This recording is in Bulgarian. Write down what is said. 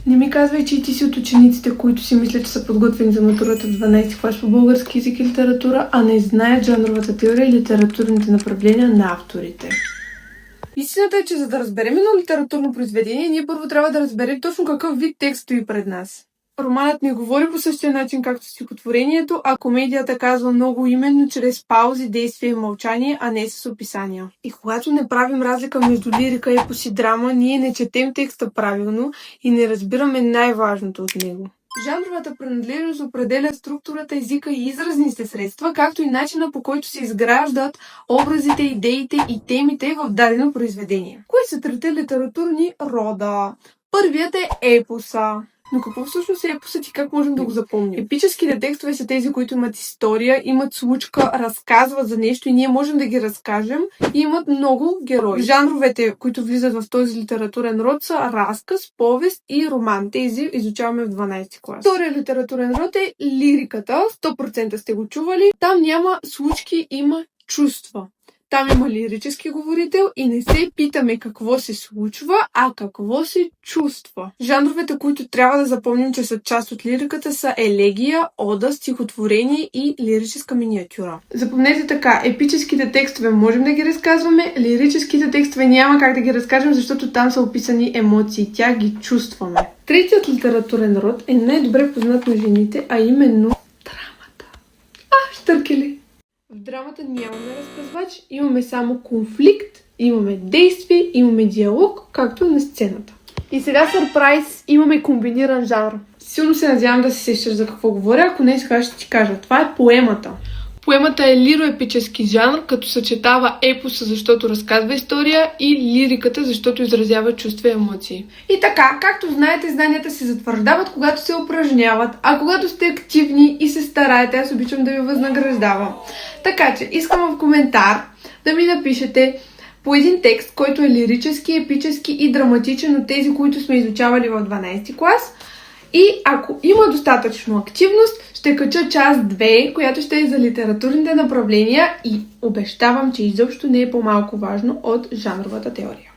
Не ми казвай, че и ти си от учениците, които си мислят, че са подготвени за матурата в 12 клас по български език и литература, а не знаят жанровата теория и литературните направления на авторите. Истината е, че за да разберем едно литературно произведение, ние първо трябва да разберем точно какъв вид текст стои пред нас. Романът не говори по същия начин, както стихотворението, а комедията казва много именно чрез паузи, действия и мълчание, а не с описания. И когато не правим разлика между лирика, епос и драма, ние не четем текста правилно и не разбираме най-важното от него. Жанровата принадлежност определя структурата, езика и изразните средства, както и начина, по който се изграждат образите, идеите и темите в дадено произведение. Кои са трите литературни рода? Първият е епоса. Но какво всъщност е епосът и как можем да го запомним? Епическите текстове са тези, които имат история, имат случка, разказват за нещо и ние можем да ги разкажем и имат много герои. Жанровете, които влизат в този литературен род, са разказ, повест и роман. Тези изучаваме в 12 клас. Втория литературен род е лириката. 100% сте го чували. Там няма случки, има чувства. Там има лирически говорител и не се питаме какво се случва, а какво се чувства. Жанровете, които трябва да запомним, че са част от лириката, са елегия, ода, стихотворение и лирическа миниатюра. Запомнете така, епическите текстове можем да ги разказваме, лирическите текстове няма как да ги разкажем, защото там са описани емоции, тях ги чувстваме. Третият литературен род е най-добре познат на жените, а именно драмата. Штъркели! В драмата нямаме разказвач, имаме само конфликт, имаме действие, имаме диалог, както и на сцената. И сега сърпрайз, имаме комбиниран жанр. Силно се надявам да се сещаш за какво говоря, ако не сега ще ти кажа. Това е поемата. Поемата е лироепически жанр, като съчетава епоса, защото разказва история, и лириката, защото изразява чувства и емоции. И така, както знаете, знанията се затвърждават, когато се упражняват, а когато сте активни и се стараете, аз обичам да ви възнаграждавам. Така че, искам в коментар да ми напишете по един текст, който е лирически, епически и драматичен от тези, които сме изучавали в 12 клас. И ако има достатъчно активност, ще кача част 2, която ще е за литературните направления и обещавам, че изобщо не е по-малко важно от жанровата теория.